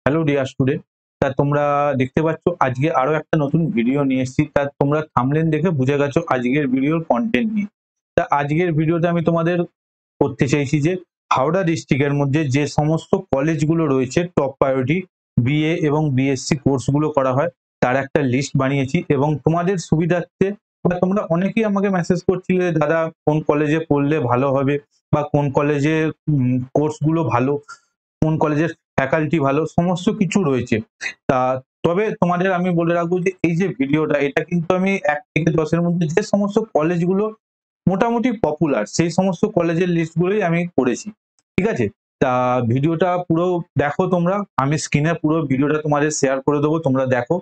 Hello dear student. তা তোমরা দেখতে পাচ্ছ আজকে আরো একটা নতুন ভিডিও নিয়ে এসেছি। তা তোমরা থাম্বনেল দেখে বুঝে গেছো আজকের ভিডিওর কন্টেন্ট নিয়ে। তা আজকের ভিডিওতে আমি তোমাদের করতে চাইছি যে হাওড়া ডিস্ট্রিক্টের মধ্যে যে সমস্ত কলেজগুলো রয়েছে টপ প্রায়োরিটি বিএ এবং বিএসসি কোর্সগুলো করা হয় তার একটা লিস্ট বানিয়েছি, এবং তোমাদের সুবিধার্থে বা তোমরা অনেকেই আমাকে মেসেজ করছিলে দাদা কোন কলেজে পড়লে ভালো হবে বা কোন কলেজে কোর্সগুলো ভালো, কোন কলেজের ফ্যাকাল্টি ভালো, সমস্ত কিছু রয়েছে। তা তবে তোমাদের আমি বলে রাখবো যে এই যে ভিডিওটা এটা কিন্তু আমি 1 থেকে 10 এর মধ্যে যে সমস্ত কলেজগুলো মোটামুটি পপুলার সেই সমস্ত কলেজের লিস্টগুলোই আমি করেছি। ঠিক আছে? তা ভিডিওটা পুরো দেখো তোমরা। আমি স্ক্রিনে পুরো ভিডিওটা তোমাদের শেয়ার করে দেবো, তোমরা দেখো।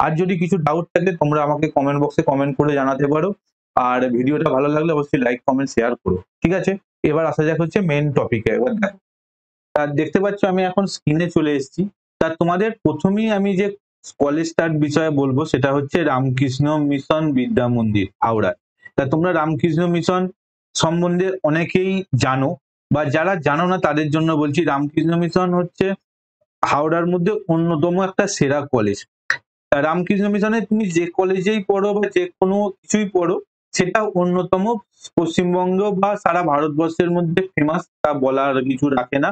আর যদি কিছু ডাউট থাকে তোমরা আমাকে কমেন্ট বক্সে কমেন্ট করে জানাতে পারো। আর ভিডিওটা ভালো লাগলে অবশ্যই লাইক কমেন্ট শেয়ার করো। ঠিক আছে? এবার আসা যাক হচ্ছে মেইন টপিকে। এবার দেখো, আর দেখতে পাচ্ছ আমি এখন স্ক্রিনে চলে এসেছি। তা তোমাদের প্রথমেই আমি যে কলেজটার বিষয়ে বলবো সেটা হচ্ছে রামকৃষ্ণ মিশন বিদ্যা মন্দির হাওড়া। তা তোমরা রামকৃষ্ণ মিশন সম্বন্ধে অনেকেই জানো, বা যারা জানো না তাদের জন্য বলছি রামকৃষ্ণ মিশন হচ্ছে হাওড়ার মধ্যে অন্যতম একটা সেরা কলেজ। রামকৃষ্ণ মিশনে তুমি যে কলেজেই পড়ো বা যে কোনো কিছুই পড়ো সেটা অন্যতম পশ্চিমবঙ্গ বা সারা ভারতবর্ষের মধ্যে ফেমাস, তা বলার কিছু রাখে না।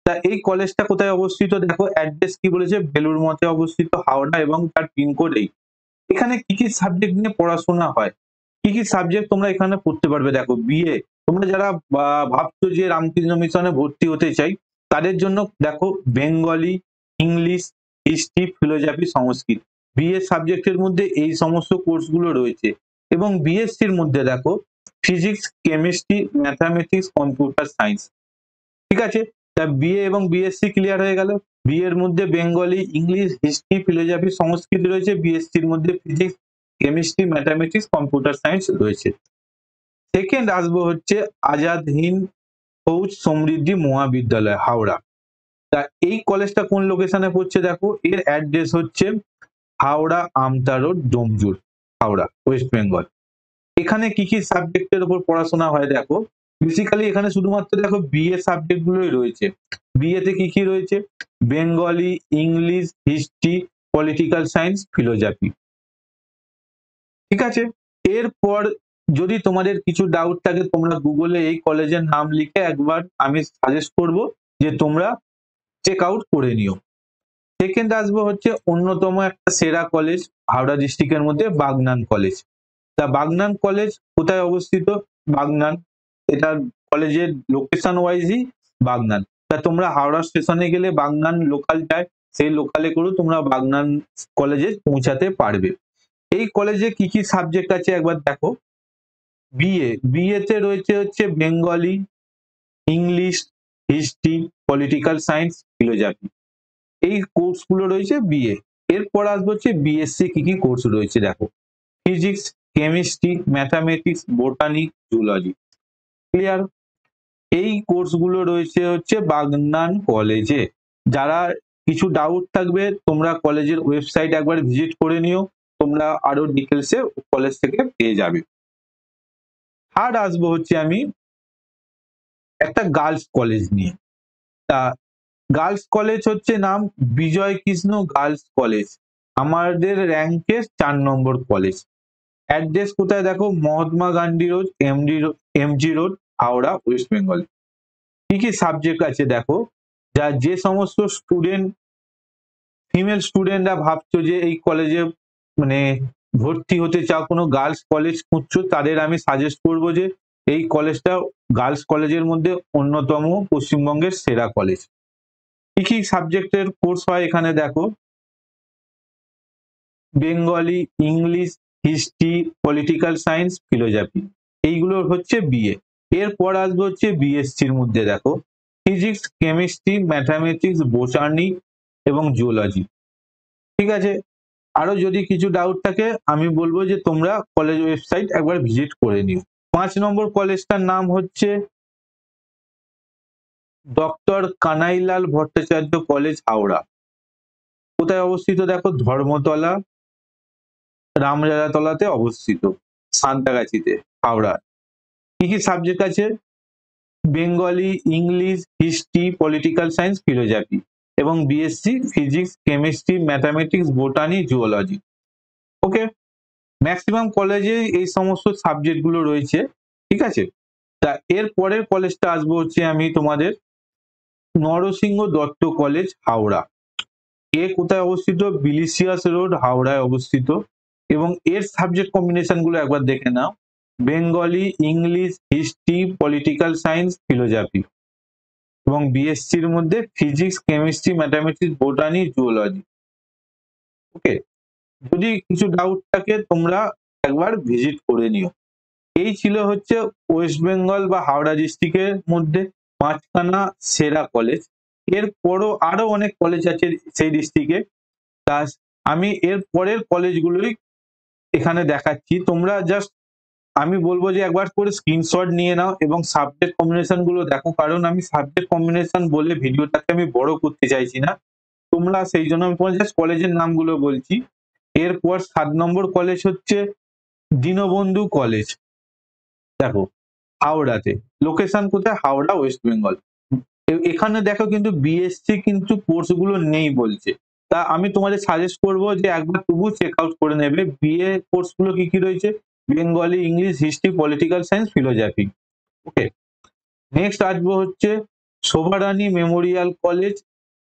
তা এই কলেজটা কোথায় অবস্থিত দেখো, অ্যাড্রেস কি বলেছে, বেলুর মঠে অবস্থিত হাওড়া, এবং তার পিনকোড এই। এখানে কি কি সাবজেক্ট নিয়ে পড়াশোনা হয়, কি কি সাবজেক্ট তোমরা এখানে পড়তে পারবে দেখো। বিএ, তোমরা যারা ভাবছো যে রামকৃষ্ণ মিশনে ভর্তি হতে চাই তাদের জন্য দেখো বেঙ্গলি, ইংলিশ, হিস্ট্রি, ফিলোজফি, সংস্কৃত বিএ সাবজেক্টের মধ্যে এই সমস্ত কোর্সগুলো রয়েছে। এবং বিএসসির মধ্যে দেখো physics, chemistry, mathematics, computer science. ঠিক আছে? তা বিএ এবং বিএসসি ক্লিয়ার হয়ে গেল। বিএ এর মধ্যে বেঙ্গলি, ইংলিশ, হিস্ট্রি, ফিলোজফি, সংস্কৃত রয়েছে। বিএসসির মধ্যে physics, chemistry, mathematics, computer science রয়েছে। সেকেন্ড আসবো হচ্ছে আজাদ হিন্দ ফৌজ সমৃদ্ধি মহাবিদ্যালয় হাওড়া। তা এই কলেজটা কোন লোকেশনে পড়ছে দেখো, এর অ্যাড্রেস হচ্ছে হাওড়া আমতা রোড, ডোমজুর, হাওড়া, ওয়েস্ট বেঙ্গল। এখানে কি কি সাবজেক্টের উপর পড়াশোনা হয় দেখো, বেসিক্যালি এখানে শুধুমাত্র দেখো বিএ সাবজেক্ট গুলোই রয়েছে। বিএ তে কি কি রয়েছে, Bengali, English, history, political science, philosophy. ঠিক আছে? এরপর যদি তোমাদের কিছু ডাউট থাকে তোমরা গুগলে এই কলেজের নাম লিখে একবার আমি সাজেস্ট করব যে তোমরা চেক আউট করে নিও। সেকেন্ড আসবো হচ্ছে অন্যতম একটা সেরা কলেজ হাওড়া ডিস্ট্রিক্টের মধ্যে বাগনান কলেজ। তা বাগনান কলেজ কোথায় অবস্থিত, বাগনান, এটা কলেজের লোকেশন ওয়াইজই বাগনান। তা তোমরা হাওড়া স্টেশনে গেলে বাগনান লোকাল যায়, সেই লোকালে করেও তোমরা বাগনান কলেজে পৌঁছাতে পারবে। এই কলেজে কি কি সাবজেক্ট আছে একবার দেখো। বিএ তে রয়েছে হচ্ছে Bengali, English, history, political science, philosophy. এই কোর্সগুলো রয়েছে বিএ। এরপর আসবো হচ্ছে বিএসসি কি কি কোর্স রয়েছে দেখো, physics, chemistry, mathematics, botany, zoology. Clear? এই কোর্সগুলো রয়েছে হচ্ছে বাগনান কলেজে। যারা কিছু ডাউট থাকবে তোমরা কলেজের ওয়েবসাইট একবার ভিজিট করে নিও, তোমরা আরো ডিটেলসে কলেজ থেকে পেয়ে যাবে। থার্ড আসবো হচ্ছে আমি একটা গার্লস কলেজ নিয়ে। তা গার্লস কলেজ হচ্ছে নাম বিজয় কৃষ্ণ গার্লস কলেজ, আমাদের র্যাঙ্কে 4 নম্বর কলেজ। অ্যাড্রেস কোথায় দেখো, Mahatma Gandhi road, MG road, Howrah, West Bengal. কি কি সাবজেক্ট আছে দেখো, যে সমস্ত স্টুডেন্ট, ফিমেল স্টুডেন্টরা ভাবছো যে এই কলেজে মানে ভর্তি হতে চাও, কোনো গার্লস কলেজ খুঁজছো, তাদের আমি সাজেস্ট করবো যে এই কলেজটা গার্লস কলেজের মধ্যে অন্যতম পশ্চিমবঙ্গের সেরা কলেজ। কি কি সাবজেক্টের কোর্স হয় এখানে দেখো, Bengali, English, history, political science, philosophy. এইগুলো হচ্ছে বিএ। এরপর আসবে হচ্ছে বিএসসির মধ্যে দেখো ফিজিক্স, কেমিস্ট্রি, ম্যাথামেটিক্স, বোটানি এবং জুলজি। ঠিক আছে? আরো যদি কিছু ডাউট থাকে আমি বলবো যে তোমরা কলেজ ওয়েবসাইট একবার ভিজিট করে নিও। 5 নম্বর কলেজটার নাম হচ্ছে ডক্টর কানাইলাল ভট্টাচার্য কলেজ হাওড়া। কোথায় অবস্থিত দেখো, ধর্মতলা, রামরাজাতলাতে অবস্থিত, সাঁতরাগাছিতে, হাওড়া। কি কি সাবজেক্ট আছে, Bengali, English, history, political science, philosophy. এবং BSc physics, chemistry, mathematics, botany, zoology. Okay, maximum কলেজে এই সমস্ত সাবজেক্ট গুলো রয়েছে, ঠিক আছে। তা এর পরের কলেজটা আসবো হচ্ছে আমি তোমাদের নরসিংহ দত্ত কলেজ, হাওড়া। এ কোথায় অবস্থিত? বিলিসিয়াস রোড, হাওড়ায় অবস্থিত। এবং এর সাবজেক্ট কম্বিনেশন গুলো একবার দেখে নাও। Bengali, English, history, political science, philosophy. এবং বিএসসির মধ্যে physics, chemistry, mathematics, botany, zoology. Okay, যদি কিছু ডাউট থাকে তোমরা একবার ভিজিট করে নিও। এই ছিল হচ্ছে ওয়েস্ট বেঙ্গল বা হাওড়া ডিস্ট্রিক্টের মধ্যে 5খানা সেরা কলেজ। এরপরও আরো অনেক কলেজ আছে সেই ডিস্ট্রিক্টে। তা আমি এর পরের কলেজগুলোই এখানে দেখাচ্ছি। তোমরা জাস্ট আমি বলবো যে একবার করে স্ক্রিনশট নিয়ে নাও এবং সাবজেক্ট কম্বিনেশন গুলো দেখো, কারণ আমি সাবজেক্ট কম্বিনেশন বলে ভিডিওটাকে আমি বড় করতে চাইছি না। তোমরা সেই জন্য আমি তোমার জাস্ট কলেজের নামগুলো বলছি। এরপর 7 নম্বর কলেজ হচ্ছে দীনবন্ধু কলেজ, দেখো হাওড়াতে। লোকেশন কোথায়? হাওড়া, ওয়েস্ট বেঙ্গল। এখানে দেখো কিন্তু বিএসসি কিন্তু কোর্স গুলো নেই বলছে। তা আমি তোমাদের সাজেস্ট করবো যে একবার তবু চেক আউট করে নেবে বিএ কোর্স গুলো কি কি রয়েছে। Bengali, English, history, political science, philosophy. Okay, next আসবো হচ্ছে শোভারানী মেমোরিয়াল কলেজ,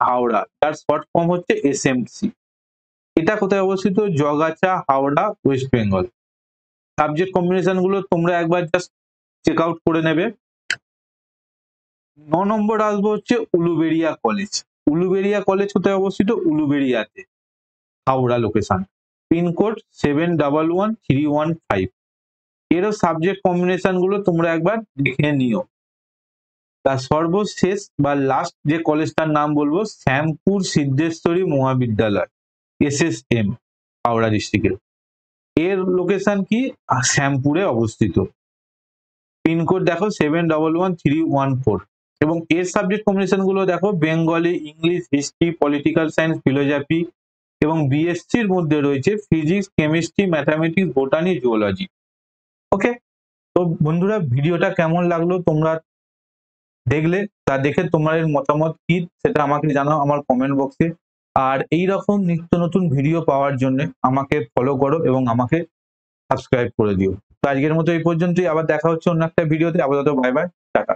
হাওড়া। তার শর্ট ফর্ম হচ্ছে এসএমসি। এটা কোথায় অবস্থিত? Jagachha, Howrah, West Bengal. Subject combination গুলো তোমরা একবার জাস্ট চেক আউট করে নেবে। 9 নম্বর আসবো হচ্ছে উলুবেড়িয়া কলেজ। উলুবেড়িয়া কলেজ কোথায় অবস্থিত? উলুবেড়িয়াতে, হাওড়া লোকেশন। পিনকোড 711315। এরও সাবজেক্ট কম্বিনেশন গুলো তোমরা একবার দেখে নিও। তার সর্বশেষ বা লাস্ট যে কলেজটার নাম বলবো, শ্যামপুর সিদ্ধেশ্বরী মহাবিদ্যালয়, এসএসএম, হাওড়া ডিস্ট্রিক্টের। এর লোকেশন কি? শ্যামপুরে অবস্থিত। পিনকোড দেখো 711314। এবং এর সাবজেক্ট কম্বিনেশন গুলো দেখো, Bengali, English, history, political science, philosophy. এবং বিএসসির মধ্যে রয়েছে physics, chemistry, mathematics, botany, zoology. Okay, তো বন্ধুরা ভিডিওটা কেমন লাগলো তোমরা দেখলে, তা দেখে তোমার মতামত কি সেটা আমাকে জানাও আমার কমেন্ট বক্সে। আর এই রকম নিত্য নতুন ভিডিও পাওয়ার জন্য আমাকে ফলো করো এবং আমাকে সাবস্ক্রাইব করে দিও। তো আজকের মতো এই পর্যন্তই, আবার দেখা হচ্ছে অন্য একটা ভিডিওতে। আপাতত বাই বাই, টাটা।